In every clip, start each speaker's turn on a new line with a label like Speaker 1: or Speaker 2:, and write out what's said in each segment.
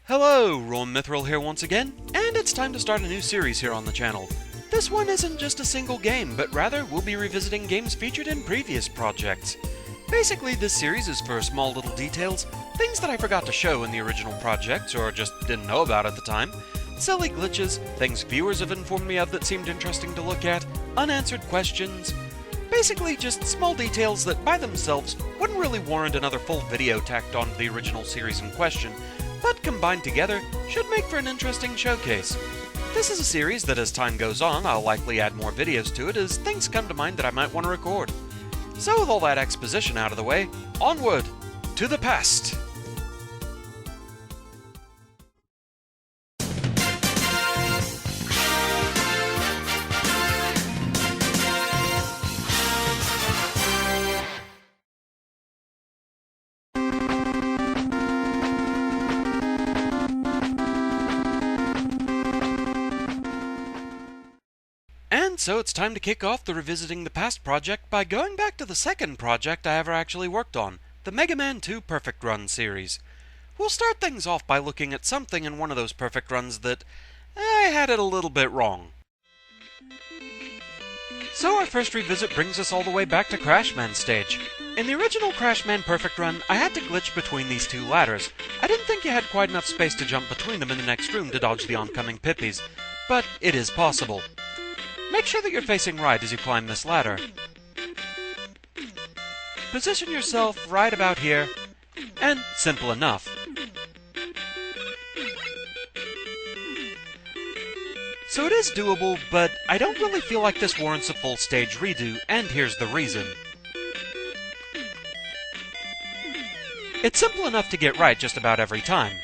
Speaker 1: Hello, RoahmMythril here once again, and it's time to start a new series here on the channel. This one isn't just a single game, but rather we'll be revisiting games featured in previous projects. Basically, this series is for small little details, things that I forgot to show in the original projects or just didn't know about at the time, silly glitches, things viewers have informed me of that seemed interesting to look at, unanswered questions. Basically just small details that by themselves wouldn't really warrant another full video tacked onto the original series in question, but combined together should make for an interesting showcase. This is a series that as time goes on I'll likely add more videos to it as things come to mind that I might want to record. So with all that exposition out of the way, onward to the past! And so it's time to kick off the Revisiting the Past project by going back to the second project I ever actually worked on, the Mega Man 2 Perfect Run series. We'll start things off by looking at something in one of those perfect runs that I had it a little bit wrong. So our first revisit brings us all the way back to Crashman's stage. In the original Crashman Perfect Run, I had to glitch between these two ladders. I didn't think you had quite enough space to jump between them in the next room to dodge the oncoming Pippies, but it is possible. Make sure that you're facing right as you climb this ladder. Position yourself right about here, and simple enough. So it is doable, but I don't really feel like this warrants a full stage redo, and here's the reason. It's simple enough to get right just about every time.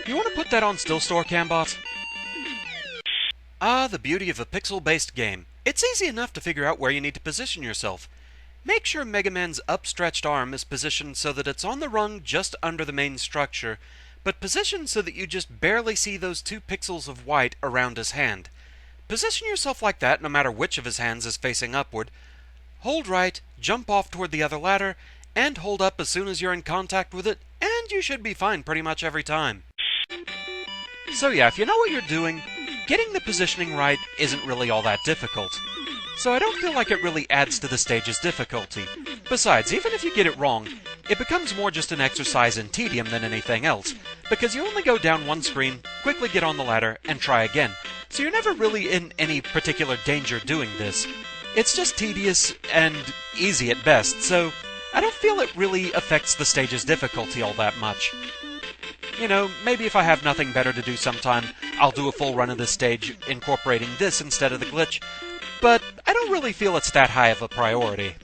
Speaker 1: You want to put that on Still Store, Cambot? Ah, the beauty of a pixel-based game. It's easy enough to figure out where you need to position yourself. Make sure Mega Man's upstretched arm is positioned so that it's on the rung just under the main structure, but positioned so that you just barely see those 2 pixels of white around his hand. Position yourself like that no matter which of his hands is facing upward. Hold right, jump off toward the other ladder, and hold up as soon as you're in contact with it, and you should be fine pretty much every time. So yeah, if you know what you're doing, getting the positioning right isn't really all that difficult. So I don't feel like it really adds to the stage's difficulty. Besides, even if you get it wrong, it becomes more just an exercise in tedium than anything else, because you only go down one screen, quickly get on the ladder, and try again. So you're never really in any particular danger doing this. It's just tedious and easy at best, so I don't feel it really affects the stage's difficulty all that much. You know, maybe if I have nothing better to do sometime, I'll do a full run of this stage incorporating this instead of the glitch, but I don't really feel it's that high of a priority.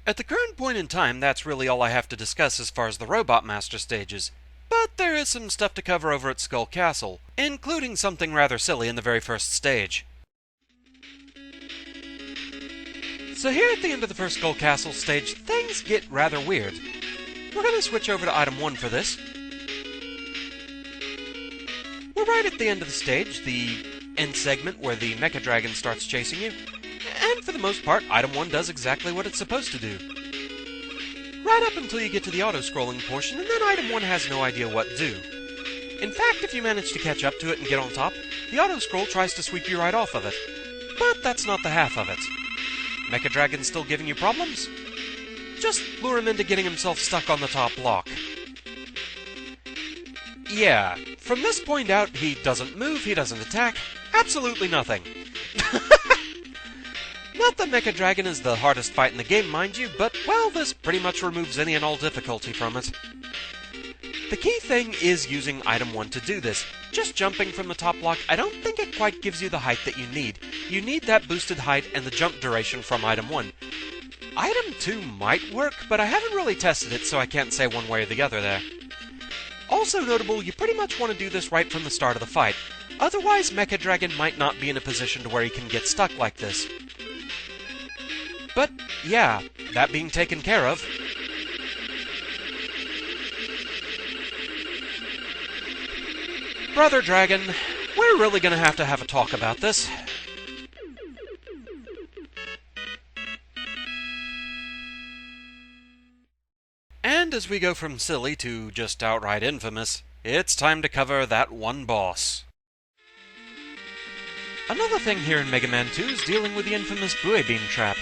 Speaker 1: At the current point in time, that's really all I have to discuss as far as the Robot Master stages, but there is some stuff to cover over at Skull Castle, including something rather silly in the very first stage. So here at the end of the first Skull Castle stage, things get rather weird. We're going to switch over to item 1 for this. We're right at the end of the stage, the end segment where the Mecha Dragon starts chasing you, and for the most part, item 1 does exactly what it's supposed to do. Right up until you get to the auto-scrolling portion, and then item 1 has no idea what to do. In fact, if you manage to catch up to it and get on top, the auto-scroll tries to sweep you right off of it. But that's not the half of it. Mecha Dragon's still giving you problems? Just lure him into getting himself stuck on the top block. Yeah, from this point out, he doesn't move, he doesn't attack, absolutely nothing. Not that Mecha Dragon is the hardest fight in the game, mind you, but, well, this pretty much removes any and all difficulty from it. The key thing is using item 1 to do this. Just jumping from the top block, I don't think it quite gives you the height that you need. You need that boosted height and the jump duration from item 1. Item 2 might work, but I haven't really tested it, so I can't say one way or the other there. Also notable, you pretty much want to do this right from the start of the fight. Otherwise, Mecha Dragon might not be in a position to where he can get stuck like this. But, yeah, that being taken care of. Brother Dragon, we're really gonna have a talk about this. And as we go from silly to just outright infamous, it's time to cover that one boss. Another thing here in Mega Man 2 is dealing with the infamous buoy beam trap.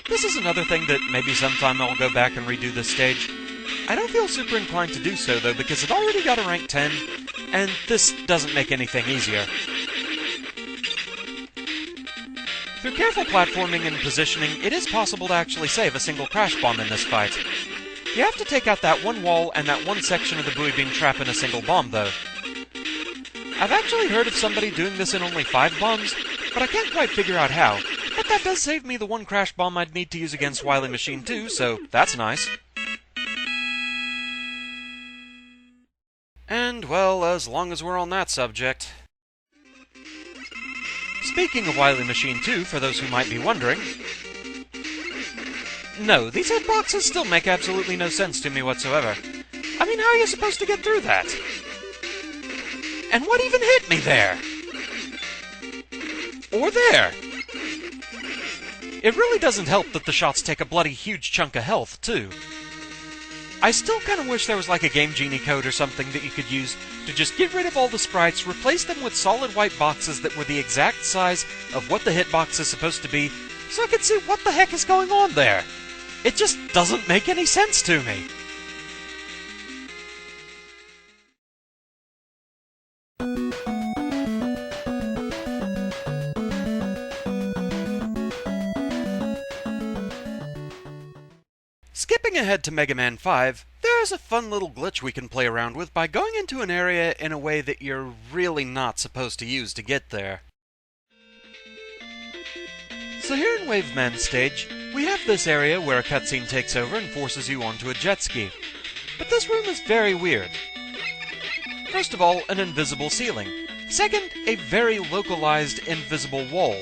Speaker 1: This is another thing that maybe sometime I'll go back and redo this stage. I don't feel super inclined to do so though, because it already got a rank 10, and this doesn't make anything easier. Through careful platforming and positioning, it is possible to actually save a single crash bomb in this fight. You have to take out that one wall and that one section of the buoy beam trap in a single bomb though. I've actually heard of somebody doing this in only 5 bombs, but I can't quite figure out how. But that does save me the one crash bomb I'd need to use against Wily Machine 2, so that's nice. And, well, as long as we're on that subject... Speaking of Wily Machine 2, for those who might be wondering... No, these hitboxes still make absolutely no sense to me whatsoever. I mean, how are you supposed to get through that? And what even hit me there? Or there? It really doesn't help that the shots take a bloody huge chunk of health, too. I still kind of wish there was like a Game Genie code or something that you could use to just get rid of all the sprites, replace them with solid white boxes that were the exact size of what the hitbox is supposed to be, so I could see what the heck is going on there. It just doesn't make any sense to me. Skipping ahead to Mega Man 5, there is a fun little glitch we can play around with by going into an area in a way that you're really not supposed to use to get there. So here in Waveman's stage, we have this area where a cutscene takes over and forces you onto a jet ski. But this room is very weird. First of all, an invisible ceiling. Second, a very localized invisible wall.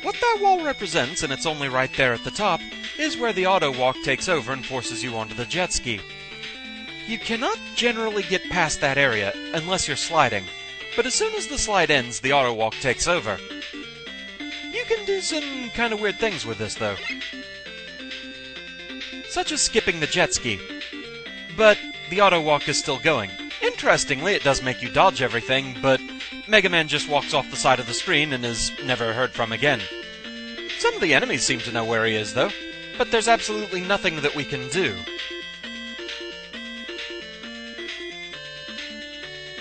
Speaker 1: What that wall represents, and it's only right there at the top, is where the auto walk takes over and forces you onto the jet ski. You cannot generally get past that area unless you're sliding, but as soon as the slide ends, the auto walk takes over. You can do some kind of weird things with this, though. Such as skipping the jet ski. But the auto walk is still going. Interestingly, it does make you dodge everything, but Mega Man just walks off the side of the screen and is never heard from again. Some of the enemies seem to know where he is, though, but there's absolutely nothing that we can do.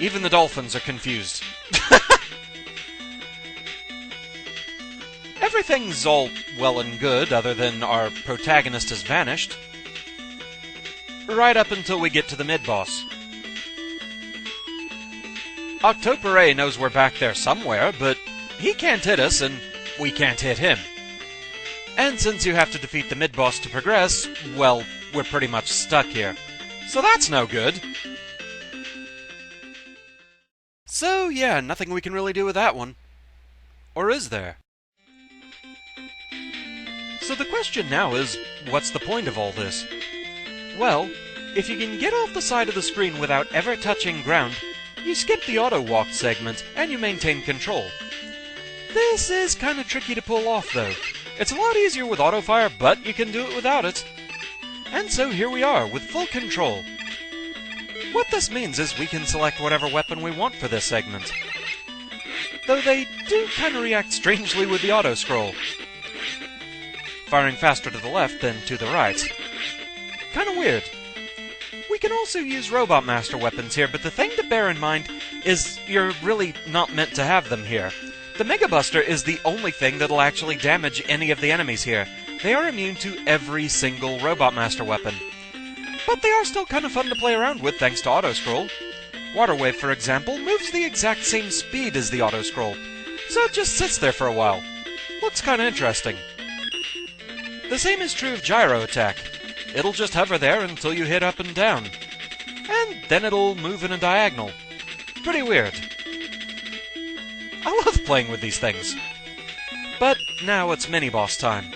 Speaker 1: Even the dolphins are confused. Everything's all well and good, other than our protagonist has vanished. Right up until we get to the mid-boss. Octoparay knows we're back there somewhere, but he can't hit us, and we can't hit him. And since you have to defeat the mid-boss to progress, well, we're pretty much stuck here. So that's no good. So yeah, nothing we can really do with that one. Or is there? So the question now is, what's the point of all this? Well, if you can get off the side of the screen without ever touching ground, you skip the auto-walk segment, and you maintain control. This is kinda tricky to pull off, though. It's a lot easier with auto-fire, but you can do it without it. And so here we are, with full control. What this means is we can select whatever weapon we want for this segment. Though they do kinda react strangely with the auto-scroll. Firing faster to the left than to the right. Kinda weird. We can also use Robot Master weapons here, but the thing to bear in mind is you're really not meant to have them here. The Mega Buster is the only thing that'll actually damage any of the enemies here. They are immune to every single Robot Master weapon. But they are still kind of fun to play around with thanks to auto-scroll. Water Wave, for example, moves the exact same speed as the auto-scroll, so it just sits there for a while. Looks kinda interesting. The same is true of Gyro Attack. It'll just hover there until you hit up and down. And then it'll move in a diagonal. Pretty weird. I love playing with these things. But now it's mini-boss time.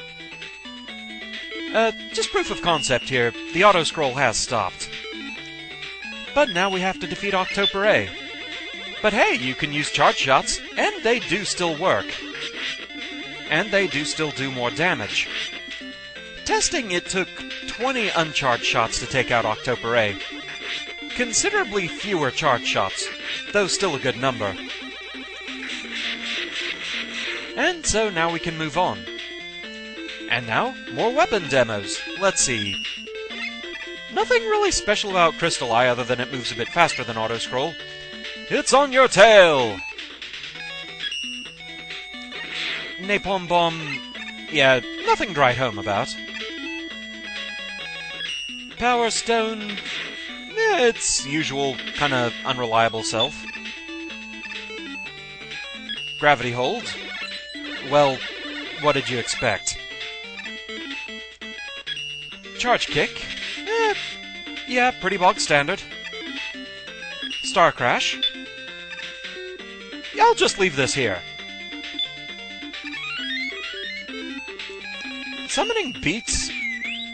Speaker 1: Just proof of concept here, the auto-scroll has stopped. But now we have to defeat Octoparay. But hey, you can use charge shots, and they do still work. And they do still do more damage. Testing it took 20 uncharged shots to take out October A. Considerably fewer charged shots, though still a good number. And so now we can move on. And now, more weapon demos. Let's see. Nothing really special about Crystal Eye other than it moves a bit faster than Auto-Scroll. It's on your tail! Napalm Bomb... yeah, nothing to write home about. Power Stone... its usual, kinda unreliable self. Gravity Hold... well, what did you expect? Charge Kick... yeah, pretty bog standard. Star Crash... I'll just leave this here. Summoning Beats...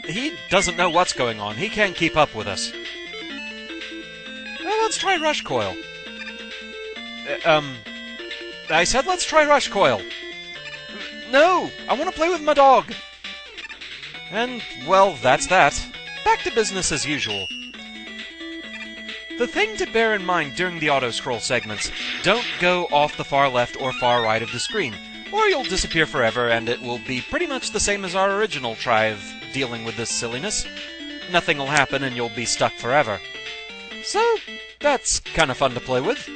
Speaker 1: he doesn't know what's going on. He can't keep up with us. Well, let's try Rush Coil. I said let's try Rush Coil. No! I want to play with my dog! And, well, that's that. Back to business as usual. The thing to bear in mind during the auto-scroll segments, don't go off the far left or far right of the screen, or you'll disappear forever and it will be pretty much the same as our original try of dealing with this silliness. Nothing will happen and you'll be stuck forever. So, that's kinda fun to play with.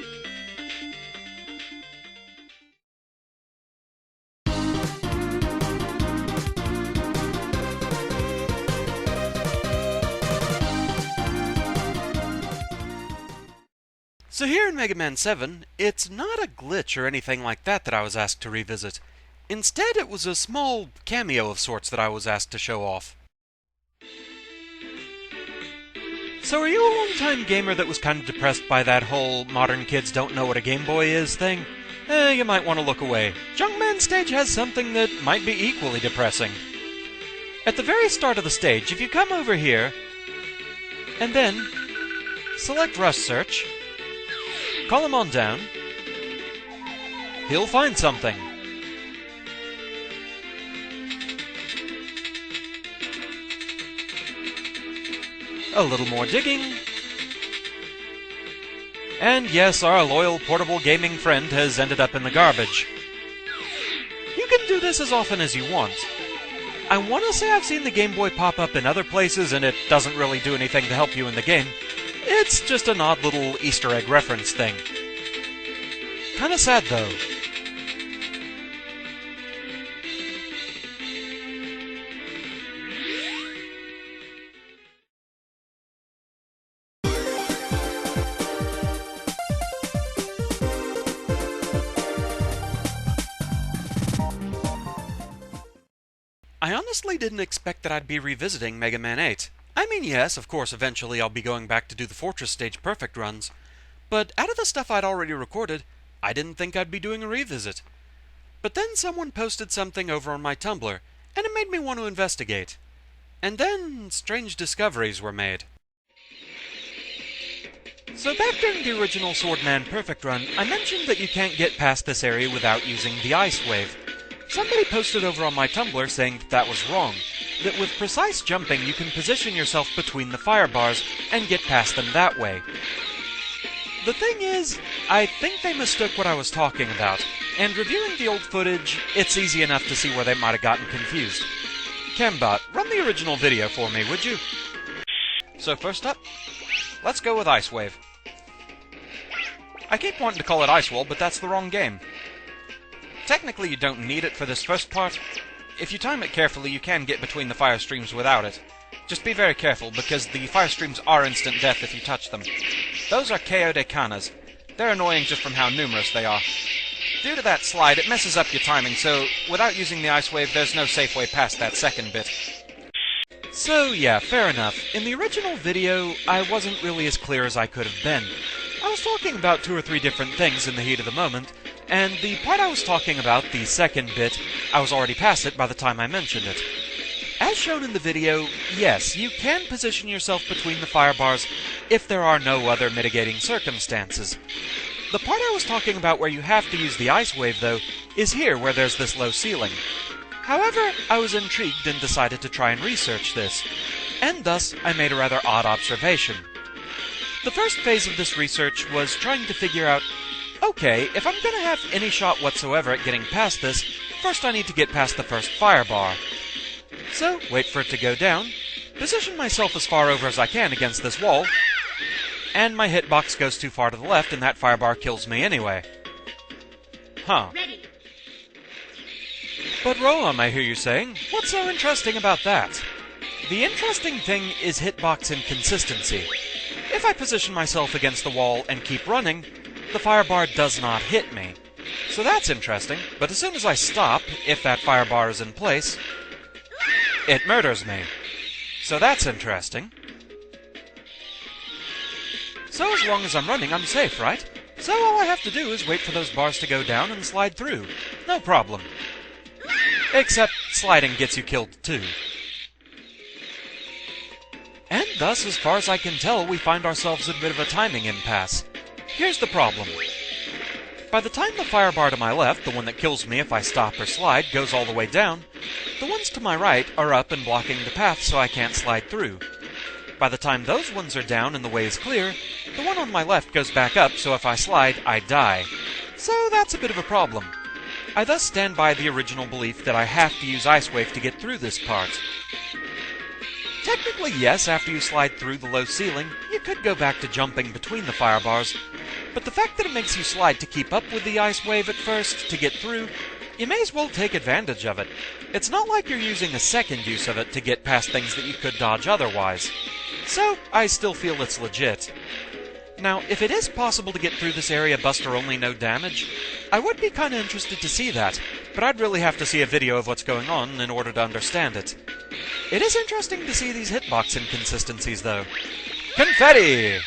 Speaker 1: So here in Mega Man 7, it's not a glitch or anything like that I was asked to revisit. Instead, it was a small cameo of sorts that I was asked to show off. So are you a long-time gamer that was kind of depressed by that whole modern kids don't know what a Game Boy is thing? You might want to look away. Junkman stage has something that might be equally depressing. At the very start of the stage, if you come over here, and then select Rush Search, call him on down, he'll find something. A little more digging. And yes, our loyal portable gaming friend has ended up in the garbage. You can do this as often as you want. I want to say I've seen the Game Boy pop up in other places and it doesn't really do anything to help you in the game. It's just an odd little Easter egg reference thing. Kinda sad, though. I honestly didn't expect that I'd be revisiting Mega Man 8. I mean, yes, of course, eventually I'll be going back to do the Fortress Stage Perfect runs. But out of the stuff I'd already recorded, I didn't think I'd be doing a revisit. But then someone posted something over on my Tumblr, and it made me want to investigate. And then strange discoveries were made. So back during the original Swordman Perfect run, I mentioned that you can't get past this area without using the Ice Wave. Somebody posted over on my Tumblr saying that was wrong, that with precise jumping you can position yourself between the fire bars and get past them that way. The thing is, I think they mistook what I was talking about, and reviewing the old footage, it's easy enough to see where they might have gotten confused. Cambot, run the original video for me, would you? So first up, let's go with Ice Wave. I keep wanting to call it Ice Wall, but that's the wrong game. Technically you don't need it for this first part. If you time it carefully, you can get between the fire streams without it. Just be very careful, because the fire streams are instant death if you touch them. Those are KO de Canas. They're annoying just from how numerous they are. Due to that slide, it messes up your timing, so without using the Ice Wave, there's no safe way past that second bit. So yeah, fair enough. In the original video, I wasn't really as clear as I could have been. I was talking about 2 or 3 different things in the heat of the moment, and the part I was talking about, the second bit, I was already past it by the time I mentioned it. As shown in the video, yes, you can position yourself between the fire bars if there are no other mitigating circumstances. The part I was talking about where you have to use the Ice Wave, though, is here where there's this low ceiling. However, I was intrigued and decided to try and research this. And thus I made a rather odd observation. The first phase of this research was trying to figure out, okay, if I'm going to have any shot whatsoever at getting past this, first I need to get past the first fire bar. So, wait for it to go down, position myself as far over as I can against this wall, and my hitbox goes too far to the left and that fire bar kills me anyway. Huh. But Roahm, I hear you saying, what's so interesting about that? The interesting thing is hitbox inconsistency. If I position myself against the wall and keep running, the fire bar does not hit me. So that's interesting, but as soon as I stop, if that fire bar is in place, it murders me. So that's interesting. So as long as I'm running, I'm safe, right? So all I have to do is wait for those bars to go down and slide through. No problem. Except sliding gets you killed too. And thus, as far as I can tell, we find ourselves in a bit of a timing impasse. Here's the problem. By the time the fire bar to my left, the one that kills me if I stop or slide, goes all the way down, the ones to my right are up and blocking the path so I can't slide through. By the time those ones are down and the way is clear, the one on my left goes back up, so if I slide, I die. So that's a bit of a problem. I thus stand by the original belief that I have to use Ice Wave to get through this part. Technically, yes, after you slide through the low ceiling, you could go back to jumping between the fire bars, but the fact that it makes you slide to keep up with the Ice Wave at first, to get through, you may as well take advantage of it. It's not like you're using a second use of it to get past things that you could dodge otherwise. So, I still feel it's legit. Now, if it is possible to get through this area buster only no damage, I would be kinda interested to see that, but I'd really have to see a video of what's going on in order to understand it. It is interesting to see these hitbox inconsistencies, though. Confetti!